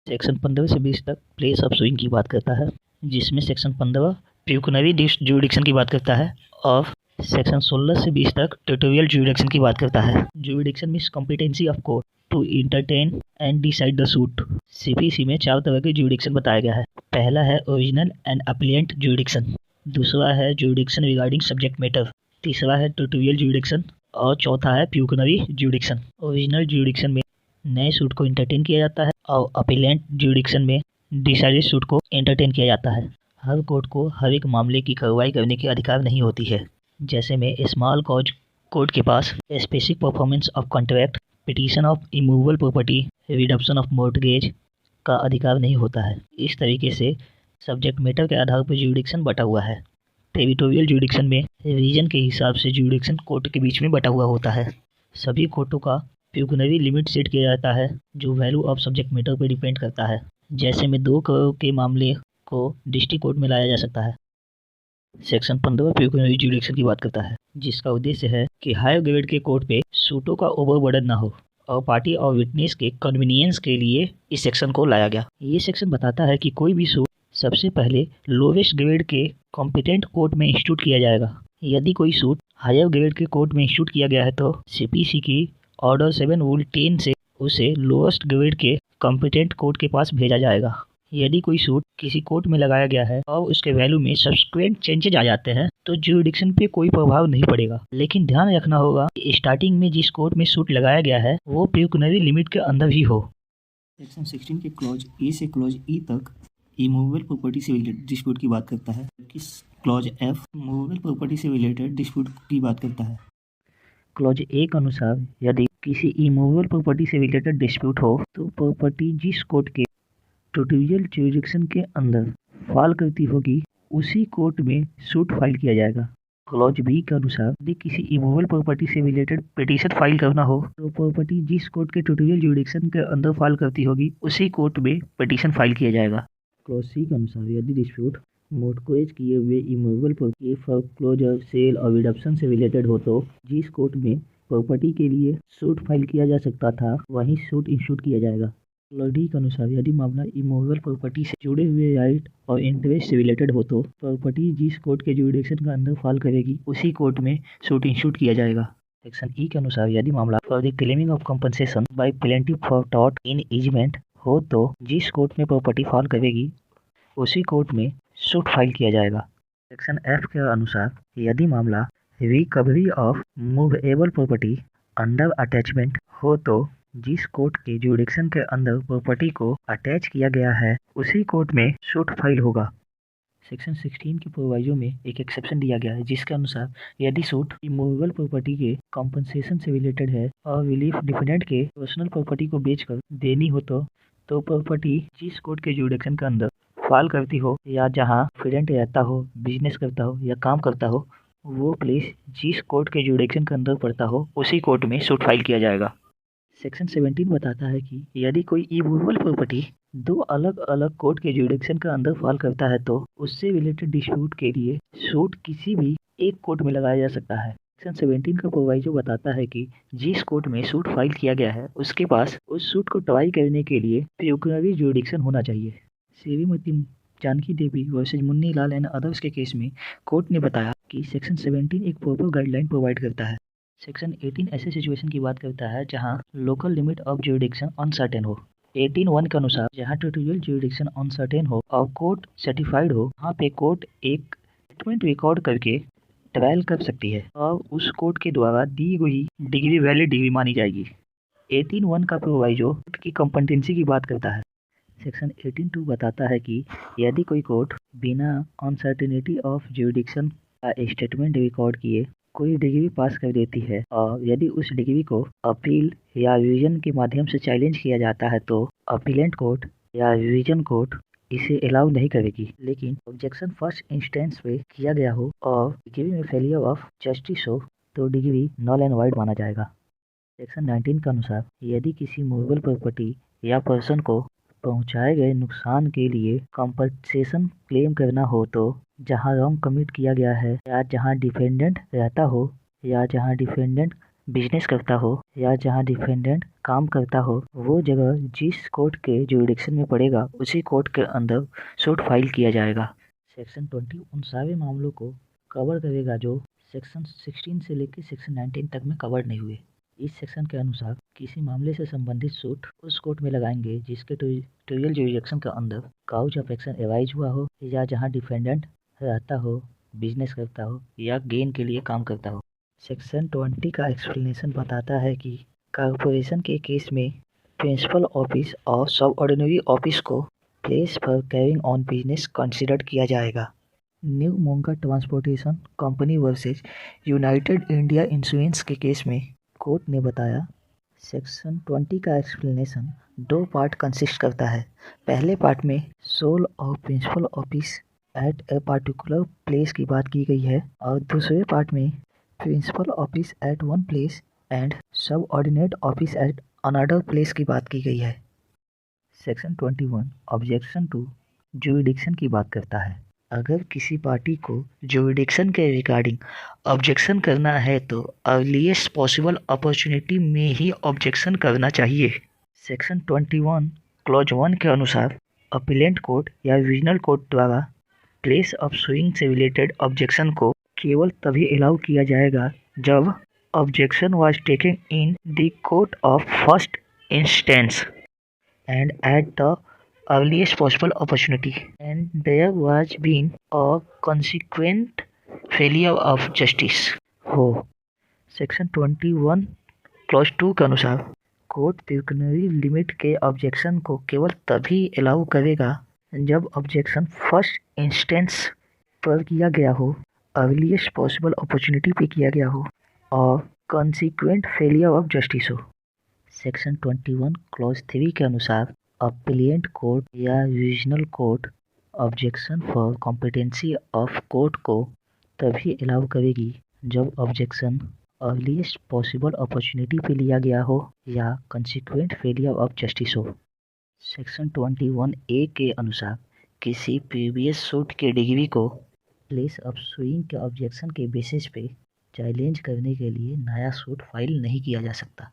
Section 15 से 20 तक place of sewing की बात करता है, जिसमें सेक्शन 15 प्यूकनरी जुरिडिक्शन की बात करता है और सेक्शन 16 से 20 तक ट्यूटोरियल जुरिडिक्शन की बात करता है। Jurisdiction means competency of court to entertain and decide the suit. CPC में 4 तरह के जुरिडिक्शन बताया गया है। पहला है ओरिजिनल एंड अपीलेंट जुरिडिक्शन, दूसरा है जुरिडिक्शन रिगार्डिंग सब्जेक्ट मैटर, तीसरा है ट्यूटोरियल जुरिडिक्शन और चौथा है प्यूकनरी जुरिडिक्शन। ओरिजिनल जुरिडिक्शन में नए सूट को इंटरटेन किया जाता है और अपीलेंट जुरिडिक्शन में डिसाइडेड सूट को एंटरटेन किया जाता है। हर कोर्ट को हर एक मामले की कार्रवाई करने की अधिकार नहीं होती है। जैसे में स्मॉल कॉज कोर्ट के पास specific performance of contract, petition of immovable property, reduction of mortgage का अधिकार नहीं होता है। इस तरीके से सब्जेक्ट मैटर के आधार पर जुरिडिक्शन बटा हुआ है। टेरिटोरियल जुरिडिक्शन में रीजन के हिसाब से जुरिडिक्शन कोर्ट के बीच में बटा हुआ होता है। सभी कोर्टों का प्यूकनरी लिमिट सेट किया जाता है जो वैल्यू ऑफ सब्जेक्ट मैटर पर डिपेंड करता है। जैसे में 2 करोड़ के मामले को डिस्ट्रिक्ट कोर्ट में लाया जा सकता है। सेक्शन 15 प्यूकनरी जुरिडिक्शन की बात करता है, जिसका उद्देश्य है कि हायर ग्रेड के कोर्ट पे सूटों का ओवरबर्डन ना हो और पार्टी और विटनेस के कन्वीनियंस के लिए इस सेक्शन को लाया गया। ये सेक्शन बताता है कि कोई भी सूट सबसे पहले लोवेस्ट ग्रेड के कॉम्पिटेंट कोर्ट में इंस्टीट्यूट किया जाएगा। यदि कोई सूट हायर ग्रेड के कोर्ट में इंस्टीट्यूट किया गया है तो सीपीसी की ऑर्डर 7 रूल 10 से उसे लोएस्ट ग्रेड के कॉम्पिटेंट कोर्ट के पास भेजा जाएगा। यदि कोई सूट किसी कोर्ट में लगाया गया है और उसके वैल्यू में सब्सिक्वेंट चेंजेज आ जाते हैं तो जुरिडिक्शन पे कोई प्रभाव नहीं पड़ेगा। लेकिन ध्यान रखना होगा कि स्टार्टिंग में जिस कोर्ट में सूट लगाया गया है वो प्यूकनरी लिमिट के अंदर ही हो। सेक्शन 16 के क्लॉज ए से क्लॉज ई तक इमूवेबल प्रॉपर्टी से रिलेटेड डिस्प्यूट की बात करता है, जबकि क्लॉज एफ मूवेबल प्रॉपर्टी से रिलेटेड डिस्प्यूट की बात करता है। क्लॉज ए के अनुसार यदि किसी इमूवेबल प्रॉपर्टी से रिलेटेड डिस्प्यूट हो तो प्रॉपर्टी जिस कोर्ट के ट्यूटोरियल जुरिडिक्शन के अंदर फाल करती होगी उसी कोर्ट में सूट फाइल किया जाएगा। क्लॉज बी के अनुसार यदि किसी इमूवेबल प्रॉपर्टी से रिलेटेड पिटीशन फाइल करना हो तो प्रॉपर्टी जिस कोर्ट के ट्यूटोरियल जुरिडिक्शन के अंदर फाइल करती होगी उसी कोर्ट में पिटीशन फाइल किया जाएगा। क्लॉज सी के अनुसार यदि डिस्प्यूट मॉर्टगेज किए हुए इमूवेबल प्रॉपर्टी फोरक्लोजर, सेल और रिडक्शन से रिलेटेड हो तो जिस कोर्ट में प्रॉपर्टी के लिए सूट फाइल किया जा सकता था वहीं सूट इंस्टीट्यूट किया जाएगा। क्लॉज डी के अनुसार यदि मामला इमूवेबल प्रॉपर्टी से जुड़े हुए राइट और इंटरेस्ट से रिलेटेड हो तो प्रॉपर्टी जिस कोर्ट के जुरिडिक्शन के अंदर फाइल करेगी उसी कोर्ट में सूट इंस्टीट्यूट किया जाएगा। सेक्शन ई के अनुसार यदि मामला for the claiming of compensation by plaintiff for tort in easement हो तो जिस कोर्ट में प्रॉपर्टी फाइल करेगी उसी कोर्ट में सूट फाइल किया जाएगा। सेक्शन एफ के अनुसार यदि मामला recovery of movable property under attachment हो तो जिस कोर्ट के जुरिडिक्शन के अंदर प्रॉपर्टी को अटैच किया गया है उसी कोर्ट में सूट फाइल होगा। सेक्शन 16 के प्रोवाइजो में एक एक्सेप्शन दिया गया है जिसके अनुसार यदि सूट इमूवेबल प्रॉपर्टी के कॉम्पनसेशन से रिलेटेड है और रिलीफ डिफेंडेंट के पर्सनल प्रॉपर्टी को बेचकर देनी हो तो प्रॉपर्टी जिस कोर्ट के जुरिडिक्शन के अंदर फाइल करती हो या जहां डिफेंडेंट रहता हो, बिजनेस करता हो या काम करता हो वो प्लेस जिस कोर्ट के जुरिडिक्शन के अंदर पड़ता हो उसी कोर्ट में सूट फाइल किया जाएगा। सेक्शन 17 बताता है कि यदि कोई इमूवेबल प्रॉपर्टी 2 अलग अलग कोर्ट के जुरिडिक्शन के अंदर फाइल करता है तो उससे रिलेटेड डिस्प्यूट के लिए सूट किसी भी एक कोर्ट में लगाया जा सकता है। सेक्शन 17 का प्रोवाइजो बताता है कि जिस कोर्ट में सूट फाइल किया गया है उसके पास उस सूट को ट्राई करने के लिए प्यूकनरी जुरिडिक्शन होना चाहिए। Shrimati Janki Devi versus Munni Lal and others के केस में कोर्ट ने बताया कि सेक्शन 17 एक प्रॉपर गाइडलाइन प्रोवाइड करता है। सेक्शन 18 ऐसे सिचुएशन की बात करता है जहां local limit of jurisdiction uncertain हो। 18(1) के अनुसार जहां ट्यूटोरियल जुरिडिक्शन अनसर्टेन हो और कोर्ट सर्टिफाइड हो वहां पे कोर्ट एक स्टेटमेंट रिकॉर्ड करके ट्रायल कर सकती है और उस कोर्ट के द्वारा दी गई डिग्री वैलिड डिग्री मानी जाएगी। 18(1) का प्रोवाइजो कोर्ट की कॉम्पिटेंसी की बात करता है। सेक्शन 18(2) बताता है कि यदि कोई कोर्ट बिना अनसर्टेनिटी ऑफ जुरिडिक्शन का स्टेटमेंट रिकॉर्ड किए कोई डिग्री पास कर देती है और यदि उस डिग्री को अपील या रिवीजन के माध्यम से चैलेंज किया जाता है तो अपीलेंट कोर्ट या रिवीजन कोर्ट इसे अलाउ नहीं करेगी। लेकिन ऑब्जेक्शन फर्स्ट इंस्टेंस पे किया गया हो और डिग्री में फेलियर ऑफ जस्टिस हो तो डिग्री नल एंड वाइड माना जाएगा। सेक्शन 19 के अनुसार यदि किसी मूवेबल प्रॉपर्टी या पर्सन को पहुंचाए गए नुकसान के लिए कंपनसेशन क्लेम करना हो तो जहां रॉन्ग कमिट किया गया है या जहां डिफेंडेंट रहता हो या जहां डिफेंडेंट बिजनेस करता हो या जहां डिफेंडेंट काम करता हो, वो जगह जिस कोर्ट के जुरिडिक्शन में पड़ेगा उसी कोर्ट के अंदर सूट फाइल किया जाएगा। सेक्शन 20 उन सारे मामलों को कवर करेगा जो सेक्शन 16 से लेकर सेक्शन 19 तक में कवर नहीं हुए। इस सेक्शन के अनुसार किसी मामले से संबंधित सूट उस कोर्ट में लगाएंगे जिसके टेरिटोरियल जुरिडिक्शन के अंदर काउज ऑफ एक्शन एराइज हुआ हो या जहां डिफेंडेंट रहता हो, बिजनेस करता हो या गेन के लिए काम करता हो। सेक्शन 20 का एक्सप्लेनेशन बताता है कि कॉर्पोरेशन के केस में प्रिंसिपल ऑफिस और सब ऑर्डिनरी ऑफिस को place for carrying on business consider किया जाएगा। New Monga transportation company versus United India insurance के केस में कोर्ट ने बताया, सेक्शन 20 का एक्सप्लेनेशन 2 पार्ट कंसिस्ट करता है। पहले पार्ट में सोल और principal office at a particular place की बात की गई है और दूसरे पार्ट में principal office at one place and subordinate office at another place की बात की गई है। सेक्शन 21 ऑब्जेक्शन टू जुरिडिक्शन की बात करता है। अगर किसी पार्टी को जुरिडिक्शन के रिगार्डिंग ऑब्जेक्शन करना है तो अर्लीस्ट पॉसिबल अपॉर्चुनिटी में ही ऑब्जेक्शन करना चाहिए। सेक्शन 21 क्लॉज 1 के अनुसार अपीलेंट कोर्ट या रीजनल कोर्ट द्वारा प्लेस ऑफ सुइंग से रिलेटेड ऑब्जेक्शन को केवल तभी अलाउ किया जाएगा जब objection was taken in the court of first instance and at the earliest possible opportunity, and there was been a consequent failure of justice हो। Section 21 clause 2 के अनुसार कोर्ट पिक्यूनरी लिमिट के ऑब्जेक्शन को केवल तभी अलाउ करेगा जब objection first instance पर किया गया हो, अर्लीस्ट पॉसिबल अपॉर्चुनिटी पे किया गया हो और कॉन्सिक्वेंट फेलियर ऑफ जस्टिस हो। सेक्शन 21 क्लॉज 3 के अनुसार अपीलेंट कोर्ट या regional court objection for competency of court को तभी अलाउ करेगी जब ऑब्जेक्शन अर्लीस्ट पॉसिबल अपॉर्चुनिटी पे लिया गया हो या कंसिक्वेंट फेलियर ऑफ जस्टिस हो। सेक्शन 21A के अनुसार किसी प्रीवियस सूट के डिग्री को प्लेस ऑफ सुइंग के ऑब्जेक्शन के बेसिस पे चैलेंज करने के लिए नया सूट फाइल नहीं किया जा सकता।